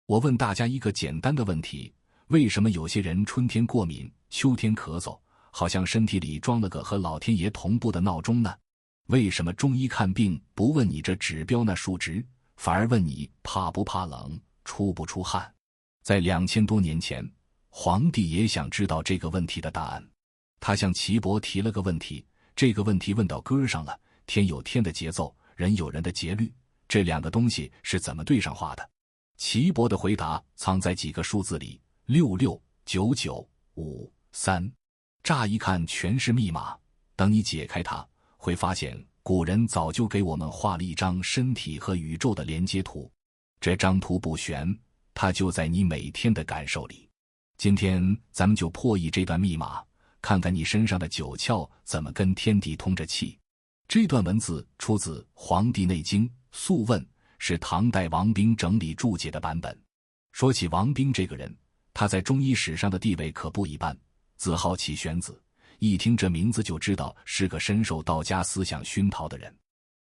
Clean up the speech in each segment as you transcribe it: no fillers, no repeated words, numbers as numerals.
我问大家一个简单的问题，为什么有些人春天过敏，秋天咳嗽，好像身体里装了个和老天爷同步的闹钟呢？为什么中医看病不问你这指标那数值，反而问你怕不怕冷，出不出汗？在2000多年前，皇帝也想知道这个问题的答案。他向岐伯提了个问题，这个问题问到根上了，天有天的节奏，人有人的节律，这两个东西是怎么对上话的？岐伯的回答藏在几个数字里，66、99、5、3，乍一看全是密码，等你解开它，会发现古人早就给我们画了一张身体和宇宙的连接图。这张图不悬，它就在你每天的感受里。今天咱们就破译这段密码，看看你身上的九窍怎么跟天地通着气。这段文字出自《黄帝内经·素问》，是唐代王冰整理注解的版本。说起王冰这个人，他在中医史上的地位可不一般，字号启玄子，一听这名字就知道是个深受道家思想熏陶的人。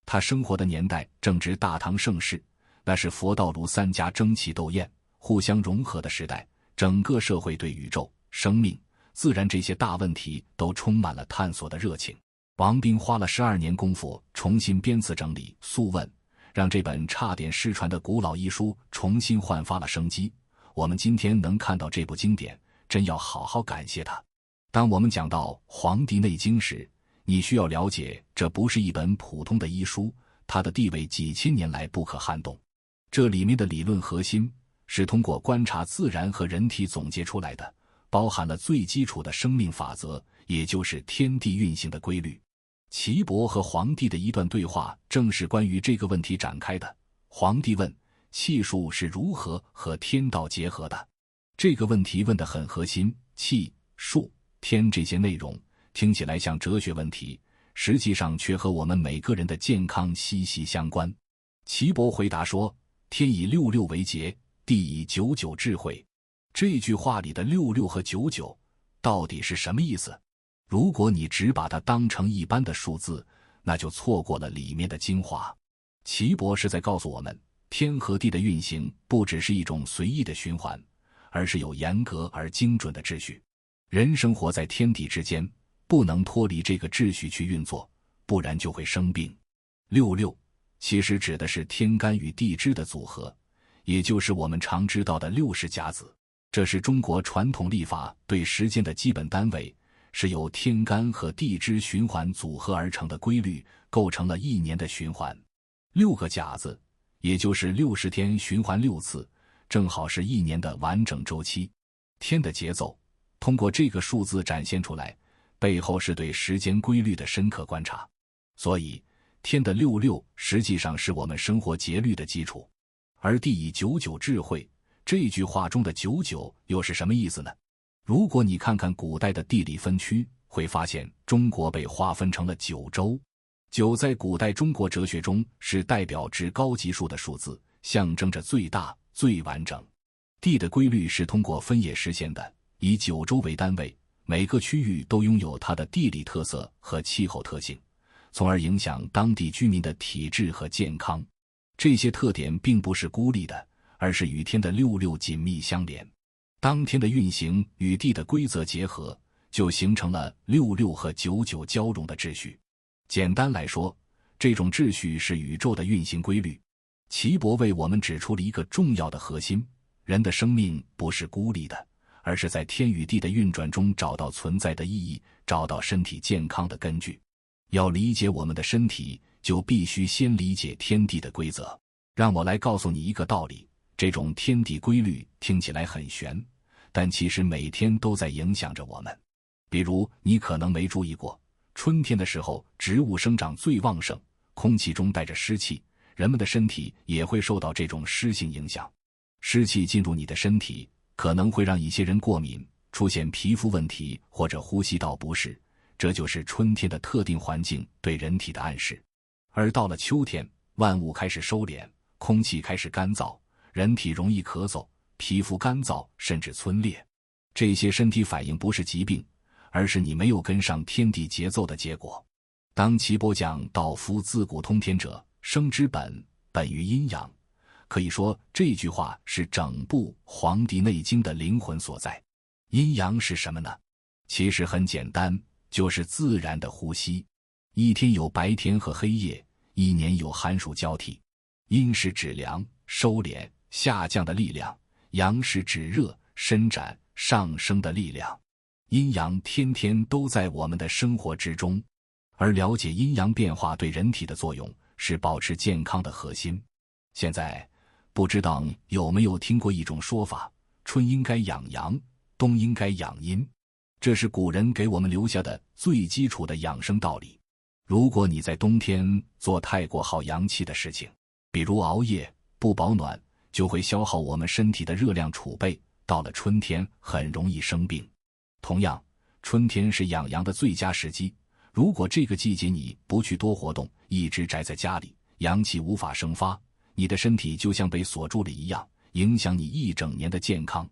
他生活的年代正值大唐盛世，那是佛道儒三家争奇斗艳，互相融合的时代，整个社会对宇宙、生命、自然这些大问题都充满了探索的热情。王冰花了12年功夫重新编次整理《素问》，让这本差点失传的古老医书重新焕发了生机。我们今天能看到这部经典，真要好好感谢它。当我们讲到《黄帝内经》时，你需要了解，这不是一本普通的医书，它的地位几千年来不可撼动。这里面的理论核心是通过观察自然和人体总结出来的，包含了最基础的生命法则，也就是天地运行的规律。岐伯和黄帝的一段对话正是关于这个问题展开的。黄帝问：气数是如何和天道结合的？这个问题问得很核心，气、数、天这些内容听起来像哲学问题，实际上却和我们每个人的健康息息相关。岐伯回答说：天以66为节，地以99治会。这句话里的66和99到底是什么意思？如果你只把它当成一般的数字，那就错过了里面的精华。岐伯是在告诉我们，天和地的运行不只是一种随意的循环，而是有严格而精准的秩序。人生活在天地之间，不能脱离这个秩序去运作，不然就会生病。66其实指的是天干与地支的组合，也就是我们常知道的60甲子。这是中国传统历法对时间的基本单位，是由天干和地支循环组合而成的规律，构成了一年的循环。6个甲子，也就是60天循环6次，正好是一年的完整周期。天的节奏通过这个数字展现出来，背后是对时间规律的深刻观察。所以天的66实际上是我们生活节律的基础。而地以99治会，这句话中的99又是什么意思呢？如果你看看古代的地理分区，会发现中国被划分成了9州。9在古代中国哲学中是代表至高级数的数字，象征着最大、最完整。地的规律是通过分野实现的，以9州为单位，每个区域都拥有它的地理特色和气候特性，从而影响当地居民的体质和健康。这些特点并不是孤立的，而是与天的66紧密相连。当天的运行与地的规则结合，就形成了66和99交融的秩序。简单来说，这种秩序是宇宙的运行规律。岐伯为我们指出了一个重要的核心：人的生命不是孤立的，而是在天与地的运转中找到存在的意义，找到身体健康的根据。要理解我们的身体，就必须先理解天地的规则。让我来告诉你一个道理，这种天地规律听起来很玄，但其实每天都在影响着我们。比如你可能没注意过，春天的时候植物生长最旺盛，空气中带着湿气，人们的身体也会受到这种湿性影响。湿气进入你的身体，可能会让一些人过敏，出现皮肤问题或者呼吸道不适，这就是春天的特定环境对人体的暗示。而到了秋天，万物开始收敛，空气开始干燥，人体容易咳嗽，皮肤干燥甚至皴裂。这些身体反应不是疾病，而是你没有跟上天地节奏的结果。当岐伯讲道夫自古通天者，生之本，本于阴阳，可以说这句话是整部《黄帝内经》的灵魂所在。阴阳是什么呢？其实很简单，就是自然的呼吸。一天有白天和黑夜，一年有寒暑交替。阴是指凉、收敛、下降的力量，阳是指热、伸展、上升的力量。阴阳天天都在我们的生活之中，而了解阴阳变化对人体的作用，是保持健康的核心。现在不知道有没有听过一种说法，春应该养阳，冬应该养阴。这是古人给我们留下的最基础的养生道理。如果你在冬天做太过耗阳气的事情，比如熬夜、不保暖，就会消耗我们身体的热量储备，到了春天很容易生病。同样，春天是养阳的最佳时机，如果这个季节你不去多活动，一直宅在家里，阳气无法生发，你的身体就像被锁住了一样，影响你一整年的健康。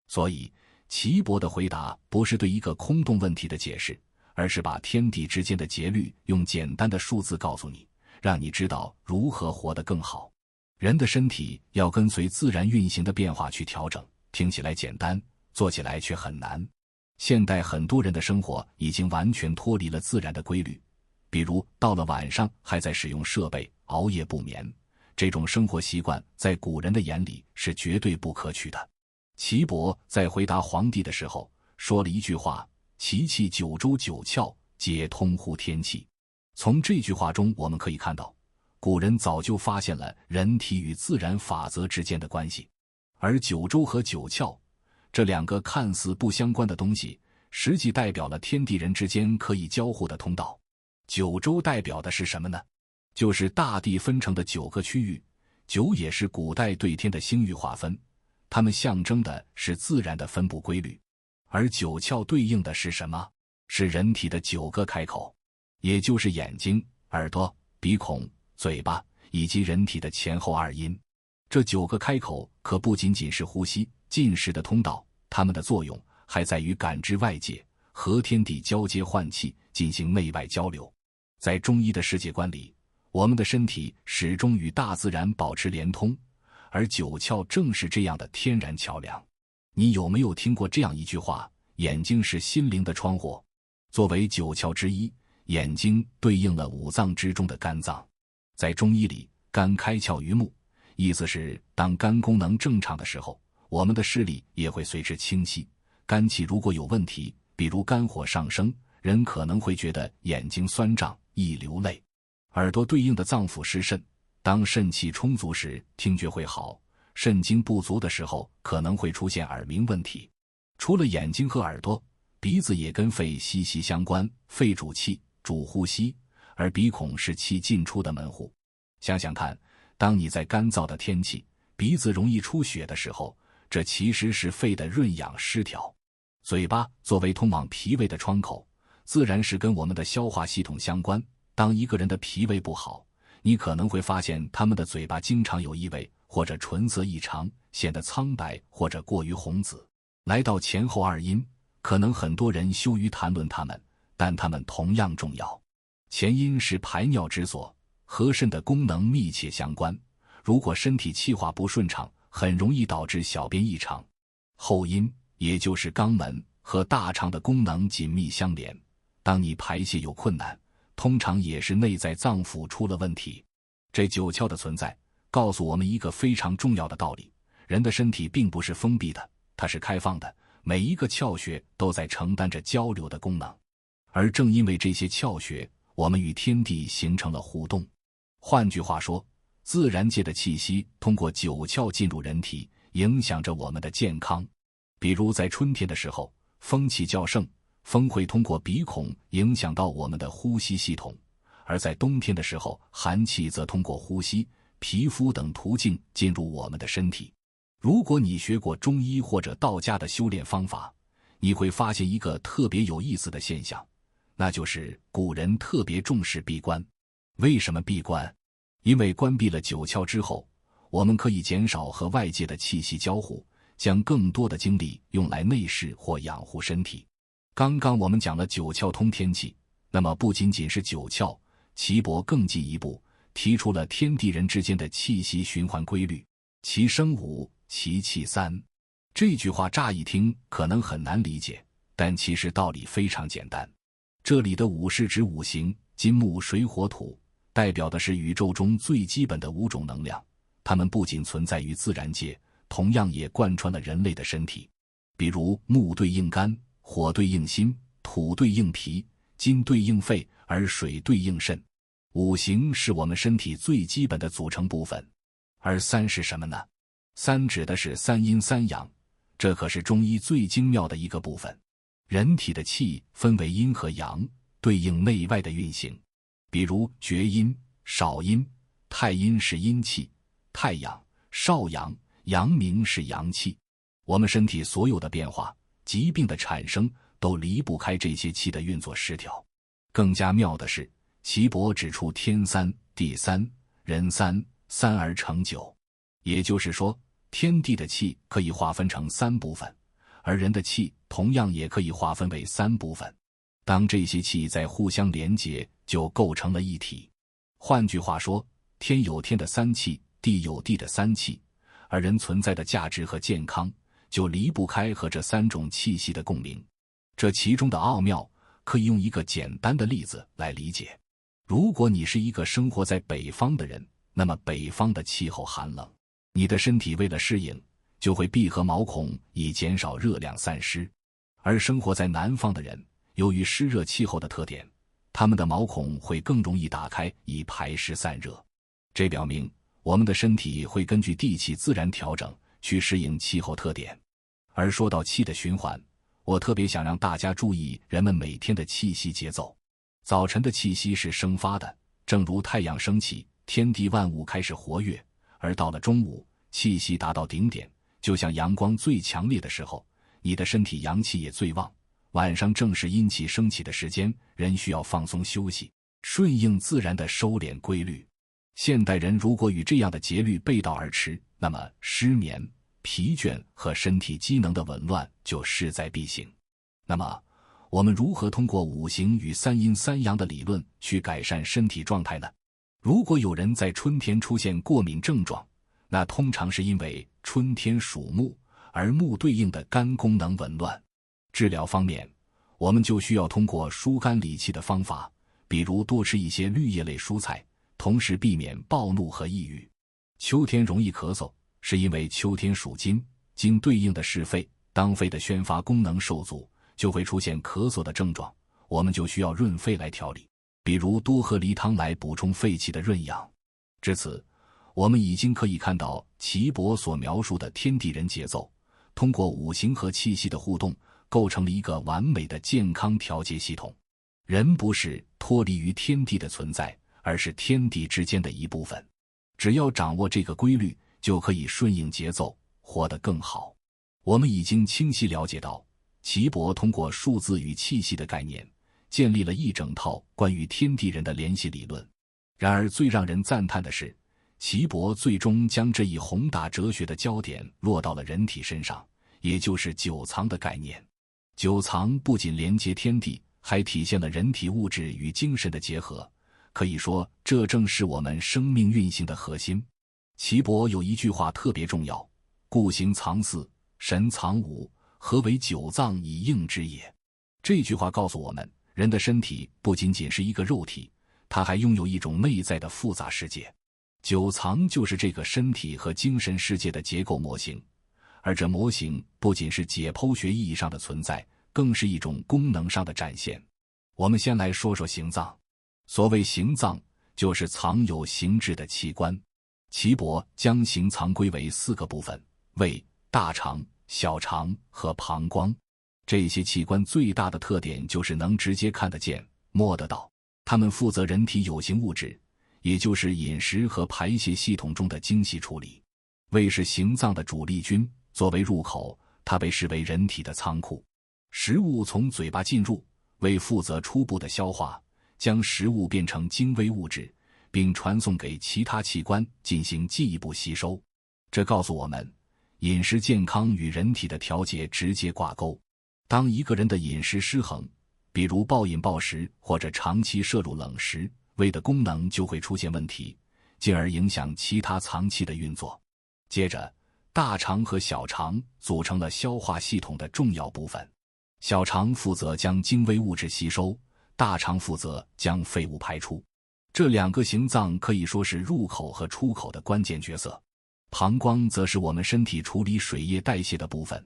所以岐伯的回答不是对一个空洞问题的解释，而是把天地之间的节律用简单的数字告诉你，让你知道如何活得更好。人的身体要跟随自然运行的变化去调整，听起来简单，做起来却很难。现代很多人的生活已经完全脱离了自然的规律，比如到了晚上还在使用设备，熬夜不眠，这种生活习惯在古人的眼里是绝对不可取的。岐伯在回答黄帝的时候说了一句话：其气九州九窍，皆通乎天气。从这句话中我们可以看到，古人早就发现了人体与自然法则之间的关系。而九州和九窍这两个看似不相关的东西，实际代表了天地人之间可以交互的通道。九州代表的是什么呢？就是大地分成的9个区域，九也是古代对天的星域划分，它们象征的是自然的分布规律。而九窍对应的是什么？是人体的9个开口，也就是眼睛、耳朵、鼻孔、嘴巴以及人体的前后2阴。这9个开口可不仅仅是呼吸、进食的通道，它们的作用还在于感知外界，和天地交接换气，进行内外交流。在中医的世界观里，我们的身体始终与大自然保持连通，而9窍正是这样的天然桥梁。你有没有听过这样一句话：眼睛是心灵的窗户？作为9窍之一，眼睛对应了5脏之中的肝脏。在中医里，肝开窍于目，意思是当肝功能正常的时候，我们的视力也会随之清晰。肝气如果有问题，比如肝火上升，人可能会觉得眼睛酸胀，易流泪。耳朵对应的脏腑是肾，当肾气充足时，听觉会好；肾精不足的时候，可能会出现耳鸣问题。除了眼睛和耳朵，鼻子也跟肺息息相关，肺主气，主呼吸，而鼻孔是气进出的门户。想想看，当你在干燥的天气，鼻子容易出血的时候，这其实是肺的润养失调。嘴巴作为通往脾胃的窗口，自然是跟我们的消化系统相关。当一个人的脾胃不好，你可能会发现他们的嘴巴经常有异味，或者唇色异常，显得苍白或者过于红紫。来到前后2阴，可能很多人羞于谈论它们，但它们同样重要。前阴是排尿之所，和肾的功能密切相关，如果身体气化不顺畅，很容易导致小便异常。后阴也就是肛门，和大肠的功能紧密相连，当你排泄有困难，通常也是内在脏腑出了问题。这9窍的存在告诉我们一个非常重要的道理：人的身体并不是封闭的，它是开放的，每一个窍穴都在承担着交流的功能。而正因为这些窍穴，我们与天地形成了互动。换句话说，自然界的气息通过9窍进入人体，影响着我们的健康。比如在春天的时候，风气较盛，风会通过鼻孔影响到我们的呼吸系统；而在冬天的时候，寒气则通过呼吸、皮肤等途径进入我们的身体。如果你学过中医或者道家的修炼方法，你会发现一个特别有意思的现象，那就是古人特别重视闭关。为什么闭关？因为关闭了9窍之后，我们可以减少和外界的气息交互，将更多的精力用来内视或养护身体。刚刚我们讲了9窍通天气，那么不仅仅是9窍，岐伯更进一步提出了天地人之间的气息循环规律。其生五，其气三。这句话乍一听可能很难理解，但其实道理非常简单。这里的五是指五行，金木水火土，代表的是宇宙中最基本的5种能量，它们不仅存在于自然界，同样也贯穿了人类的身体。比如木对应肝，火对应心，土对应脾，金对应肺，而水对应肾。五行是我们身体最基本的组成部分。而三是什么呢？三指的是三阴三阳，这可是中医最精妙的一个部分。人体的气分为阴和阳，对应内外的运行。比如厥阴、少阴，太阴是阴气，太阳、少阳、阳明是阳气。我们身体所有的变化、疾病的产生，都离不开这些气的运作失调。更加妙的是，岐伯指出天三、地三、人三，三而成九。也就是说，天地的气可以划分成3部分，而人的气同样也可以划分为3部分。当这些气在互相连结，就构成了一体。换句话说，天有天的3气，地有地的3气，而人存在的价值和健康就离不开和这3种气息的共鸣。这其中的奥妙可以用一个简单的例子来理解。如果你是一个生活在北方的人，那么北方的气候寒冷，你的身体为了适应，就会闭合毛孔以减少热量散失。而生活在南方的人，由于湿热气候的特点，他们的毛孔会更容易打开以排湿散热。这表明我们的身体会根据地气自然调整，去适应气候特点。而说到气的循环，我特别想让大家注意人们每天的气息节奏。早晨的气息是生发的，正如太阳升起，天地万物开始活跃；而到了中午，气息达到顶点，就像阳光最强烈的时候，你的身体阳气也最旺。晚上正是阴气升起的时间，人需要放松休息，顺应自然的收敛规律。现代人如果与这样的节律背道而驰，那么失眠、疲倦和身体机能的紊乱就势在必行。那么我们如何通过五行与三阴三阳的理论去改善身体状态呢？如果有人在春天出现过敏症状，那通常是因为春天属木，而木对应的肝功能紊乱。治疗方面，我们就需要通过疏肝理气的方法，比如多吃一些绿叶类蔬菜，同时避免暴怒和抑郁。秋天容易咳嗽，是因为秋天属金，金对应的是肺，当肺的宣发功能受阻，就会出现咳嗽的症状，我们就需要润肺来调理，比如多喝梨汤来补充肺气的润养。至此，我们已经可以看到岐伯所描述的天地人节奏，通过五行和气息的互动，构成了一个完美的健康调节系统。人不是脱离于天地的存在，而是天地之间的一部分。只要掌握这个规律，就可以顺应节奏，活得更好。我们已经清晰了解到，岐伯通过数字与气息的概念，建立了一整套关于天地人的联系理论。然而最让人赞叹的是，岐伯最终将这一宏大哲学的焦点落到了人体身上，也就是九藏的概念。九藏不仅连接天地，还体现了人体物质与精神的结合，可以说这正是我们生命运行的核心。岐伯有一句话特别重要：故形藏四，神藏五，何为九脏以应之也。这句话告诉我们，人的身体不仅仅是一个肉体，它还拥有一种内在的复杂世界。九藏就是这个身体和精神世界的结构模型，而这模型不仅是解剖学意义上的存在，更是一种功能上的展现。我们先来说说形脏。所谓形脏，就是藏有形质的器官。岐伯将形藏归为4个部分：胃、大肠、小肠和膀胱。这些器官最大的特点就是能直接看得见、摸得到，它们负责人体有形物质，也就是饮食和排泄系统中的精细处理。胃是形脏的主力军，作为入口，它被视为人体的仓库。食物从嘴巴进入，胃负责初步的消化，将食物变成精微物质，并传送给其他器官进行进一步吸收。这告诉我们，饮食健康与人体的调节直接挂钩。当一个人的饮食失衡，比如暴饮暴食或者长期摄入冷食，胃的功能就会出现问题，进而影响其他脏器的运作。接着，大肠和小肠组成了消化系统的重要部分。小肠负责将精微物质吸收，大肠负责将废物排出。这两个行脏可以说是入口和出口的关键角色。膀胱则是我们身体处理水液代谢的部分。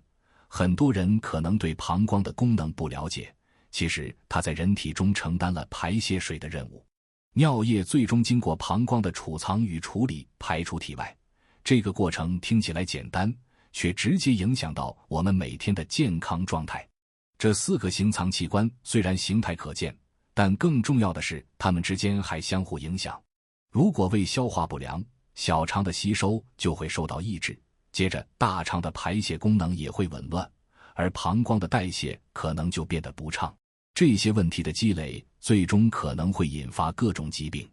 很多人可能对膀胱的功能不了解，其实它在人体中承担了排泄水的任务。尿液最终经过膀胱的储藏与处理排出体外，这个过程听起来简单，却直接影响到我们每天的健康状态。这4个行藏器官虽然形态可见，但更重要的是它们之间还相互影响。如果胃消化不良，小肠的吸收就会受到抑制，接着大肠的排泄功能也会紊乱，而膀胱的代谢可能就变得不畅。这些问题的积累最终可能会引发各种疾病。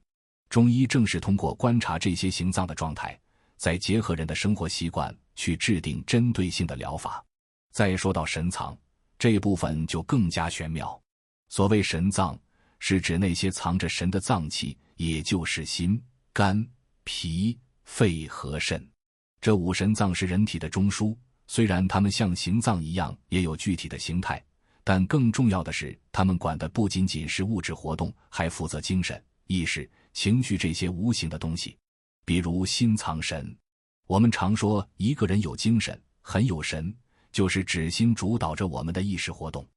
中医正是通过观察这些行脏的状态，再结合人的生活习惯去制定针对性的疗法。再说到神藏，这部分就更加玄妙。所谓神脏，是指那些藏着神的脏器，也就是心、肝、脾、肺和肾。这5神脏是人体的中枢，虽然它们像形脏一样也有具体的形态，但更重要的是，它们管的不仅仅是物质活动，还负责精神、意识、情绪这些无形的东西。比如心藏神，我们常说一个人有精神，很有神，就是指心主导着我们的意识活动。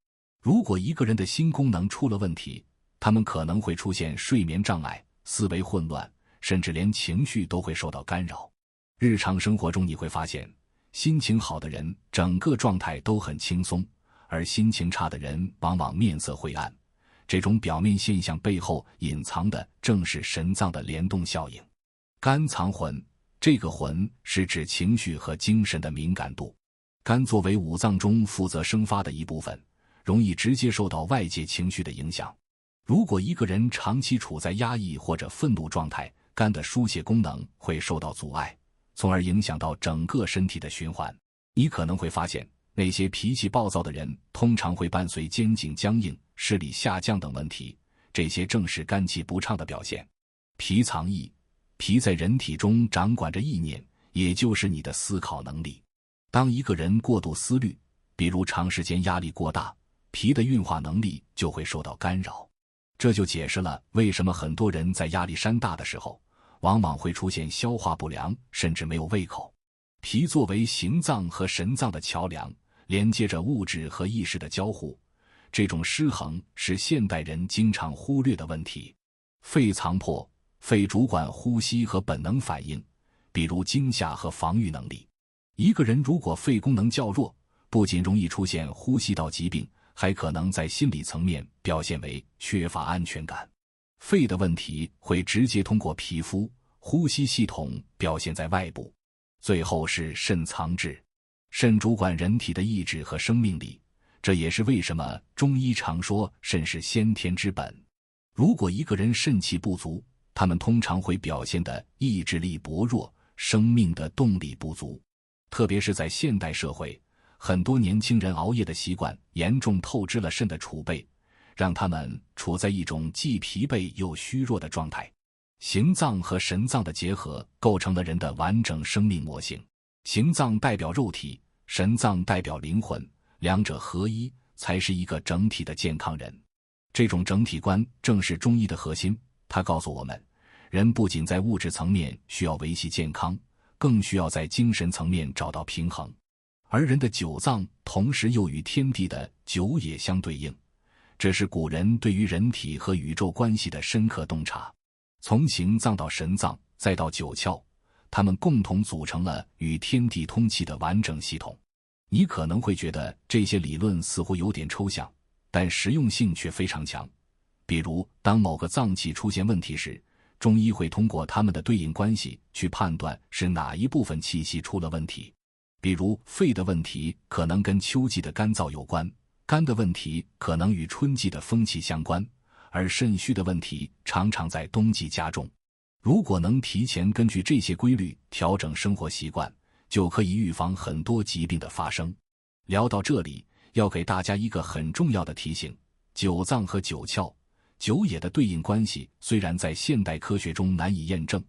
如果一个人的心功能出了问题，他们可能会出现睡眠障碍、思维混乱，甚至连情绪都会受到干扰。日常生活中你会发现，心情好的人整个状态都很轻松，而心情差的人往往面色灰暗。这种表面现象背后隐藏的正是神脏的联动效应。肝藏魂，这个魂是指情绪和精神的敏感度。肝作为5脏中负责生发的一部分，容易直接受到外界情绪的影响。如果一个人长期处在压抑或者愤怒状态，肝的疏泄功能会受到阻碍，从而影响到整个身体的循环。你可能会发现，那些脾气暴躁的人通常会伴随肩颈僵硬、视力下降等问题，这些正是肝气不畅的表现。脾藏意，脾在人体中掌管着意念，也就是你的思考能力。当一个人过度思虑，比如长时间压力过大，脾的运化能力就会受到干扰。这就解释了为什么很多人在压力山大的时候，往往会出现消化不良，甚至没有胃口。脾作为形脏和神脏的桥梁，连接着物质和意识的交互，这种失衡是现代人经常忽略的问题。肺藏魄，肺主管呼吸和本能反应，比如惊吓和防御能力。一个人如果肺功能较弱，不仅容易出现呼吸道疾病，还可能在心理层面表现为缺乏安全感。肺的问题会直接通过皮肤、呼吸系统表现在外部。最后是肾藏志，肾主管人体的意志和生命力，这也是为什么中医常说肾是先天之本。如果一个人肾气不足，他们通常会表现的意志力薄弱，生命的动力不足。特别是在现代社会，很多年轻人熬夜的习惯严重透支了肾的储备，让他们处在一种既疲惫又虚弱的状态。形脏和神脏的结合构成了人的完整生命模型。形脏代表肉体，神脏代表灵魂，两者合一才是一个整体的健康人。这种整体观正是中医的核心，它告诉我们，人不仅在物质层面需要维系健康，更需要在精神层面找到平衡。而人的9脏同时又与天地的9也相对应，这是古人对于人体和宇宙关系的深刻洞察。从形脏到神脏再到9窍，它们共同组成了与天地通气的完整系统。你可能会觉得这些理论似乎有点抽象，但实用性却非常强。比如当某个脏器出现问题时，中医会通过它们的对应关系去判断是哪一部分气息出了问题。比如肺的问题可能跟秋季的干燥有关，肝的问题可能与春季的风气相关，而肾虚的问题常常在冬季加重。如果能提前根据这些规律调整生活习惯，就可以预防很多疾病的发生。聊到这里，要给大家一个很重要的提醒：9脏和9窍、9也的对应关系虽然在现代科学中难以验证，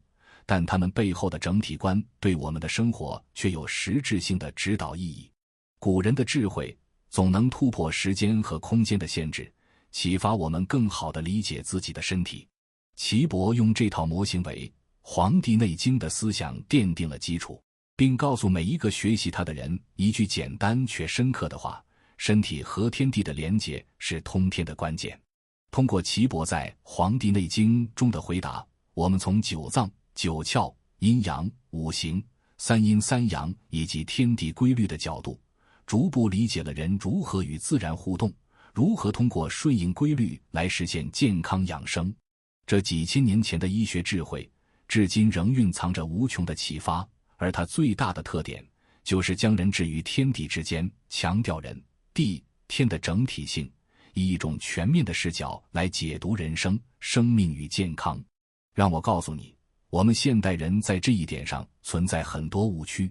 但它们背后的整体观对我们的生活却有实质性的指导意义。古人的智慧总能突破时间和空间的限制，启发我们更好地理解自己的身体。岐伯用这套模型为《黄帝内经》的思想奠定了基础，并告诉每一个学习它的人一句简单却深刻的话：身体和天地的连结是通天的关键。通过岐伯在《黄帝内经》中的回答，我们从九脏、九窍、阴阳、五行、三阴三阳以及天地规律的角度，逐步理解了人如何与自然互动，如何通过顺应规律来实现健康养生。这几千年前的医学智慧，至今仍蕴藏着无穷的启发，而它最大的特点，就是将人置于天地之间，强调人、地、天的整体性，以一种全面的视角来解读人生、生命与健康。让我告诉你，我们现代人在这一点上存在很多误区。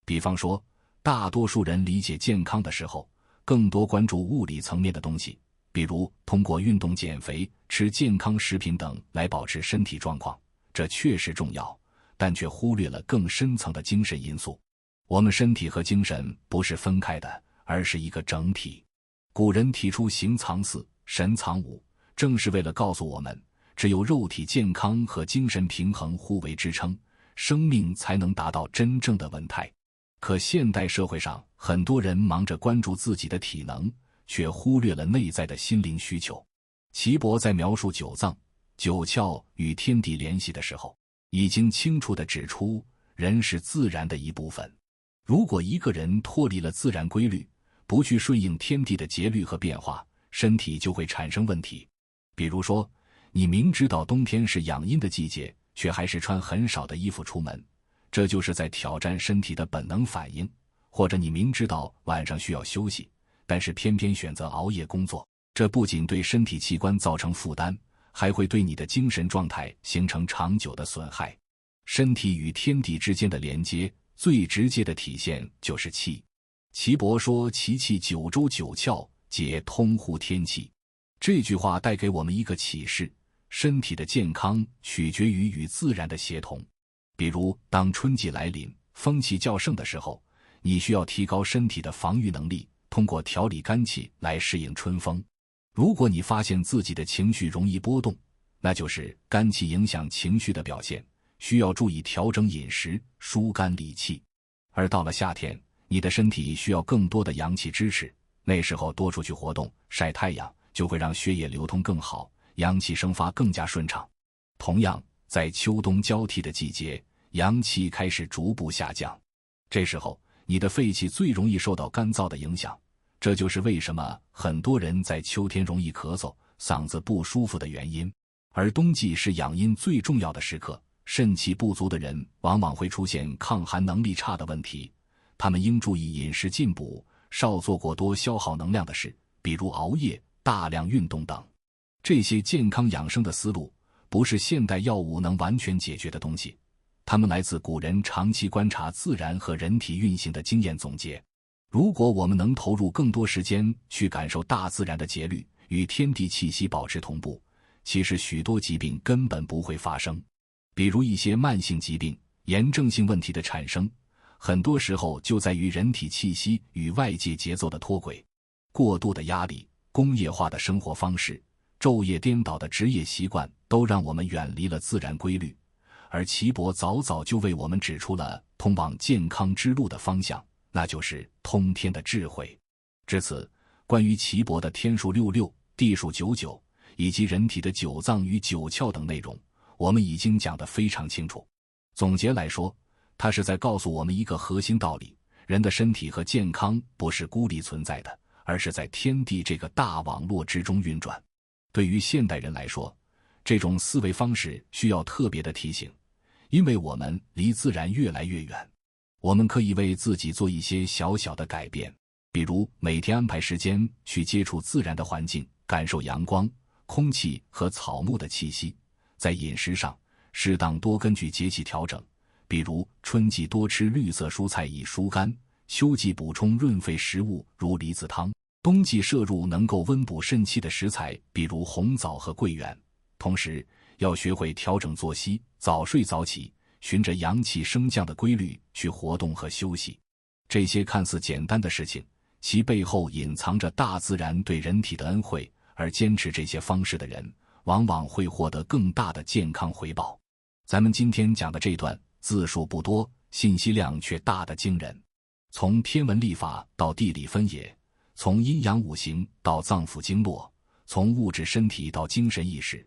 比方说，大多数人理解健康的时候，更多关注物理层面的东西，比如通过运动减肥、吃健康食品等来保持身体状况，这确实重要，但却忽略了更深层的精神因素。我们身体和精神不是分开的，而是一个整体。古人提出形藏四，神藏五，正是为了告诉我们，只有肉体健康和精神平衡互为支撑，生命才能达到真正的稳态。可现代社会上，很多人忙着关注自己的体能，却忽略了内在的心灵需求。岐伯在描述九脏、九窍与天地联系的时候，已经清楚地指出，人是自然的一部分。如果一个人脱离了自然规律，不去顺应天地的节律和变化，身体就会产生问题。比如说，你明知道冬天是养阴的季节，却还是穿很少的衣服出门，这就是在挑战身体的本能反应。或者你明知道晚上需要休息，但是偏偏选择熬夜工作，这不仅对身体器官造成负担，还会对你的精神状态形成长久的损害。身体与天地之间的连接，最直接的体现就是气。岐伯说：其气九州九窍，皆通乎天气。这句话带给我们一个启示，身体的健康取决于与自然的协同。比如当春季来临，风气较盛的时候，你需要提高身体的防御能力，通过调理肝气来适应春风。如果你发现自己的情绪容易波动，那就是肝气影响情绪的表现，需要注意调整饮食，疏肝理气。而到了夏天，你的身体需要更多的阳气支持，那时候多出去活动，晒太阳，就会让血液流通更好，阳气生发更加顺畅。同样，在秋冬交替的季节，阳气开始逐步下降，这时候你的肺气最容易受到干燥的影响，这就是为什么很多人在秋天容易咳嗽、嗓子不舒服的原因。而冬季是养阴最重要的时刻，肾气不足的人往往会出现抗寒能力差的问题，他们应注意饮食进补，少做过多消耗能量的事，比如熬夜、大量运动等。这些健康养生的思路，不是现代药物能完全解决的东西，它们来自古人长期观察自然和人体运行的经验总结。如果我们能投入更多时间去感受大自然的节律，与天地气息保持同步，其实许多疾病根本不会发生。比如一些慢性疾病、炎症性问题的产生，很多时候就在于人体气息与外界节奏的脱轨。过度的压力、工业化的生活方式、昼夜颠倒的职业习惯，都让我们远离了自然规律。而岐伯早早就为我们指出了通往健康之路的方向，那就是通天的智慧。至此，关于岐伯的天数66、地数99，以及人体的九脏与九窍等内容，我们已经讲得非常清楚。总结来说，他是在告诉我们一个核心道理：人的身体和健康不是孤立存在的，而是在天地这个大网络之中运转。对于现代人来说，这种思维方式需要特别的提醒，因为我们离自然越来越远。我们可以为自己做一些小小的改变，比如每天安排时间去接触自然的环境，感受阳光、空气和草木的气息。在饮食上，适当多根据节气调整，比如春季多吃绿色蔬菜以疏肝，秋季补充润肺食物如梨子汤，冬季摄入能够温补肾气的食材，比如红枣和桂圆。同时要学会调整作息，早睡早起，循着阳气升降的规律去活动和休息。这些看似简单的事情，其背后隐藏着大自然对人体的恩惠，而坚持这些方式的人，往往会获得更大的健康回报。咱们今天讲的这段字数不多，信息量却大得惊人。从天文历法到地理分野，从阴阳五行到脏腑经络，从物质身体到精神意识，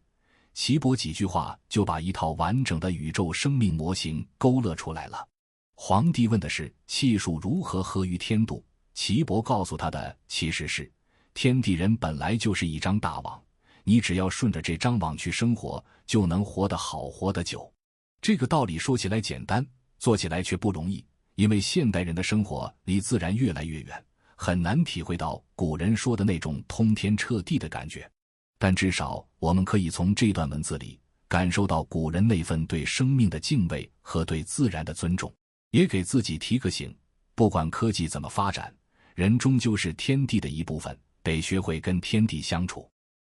岐伯几句话就把一套完整的宇宙生命模型勾勒出来了。皇帝问的是气数如何合于天度，岐伯告诉他的其实是天地人本来就是一张大网，你只要顺着这张网去生活，就能活得好，活得久。这个道理说起来简单，做起来却不容易，因为现代人的生活离自然越来越远，很难体会到古人说的那种通天彻地的感觉。但至少我们可以从这段文字里感受到古人那份对生命的敬畏和对自然的尊重，也给自己提个醒，不管科技怎么发展，人终究是天地的一部分，得学会跟天地相处。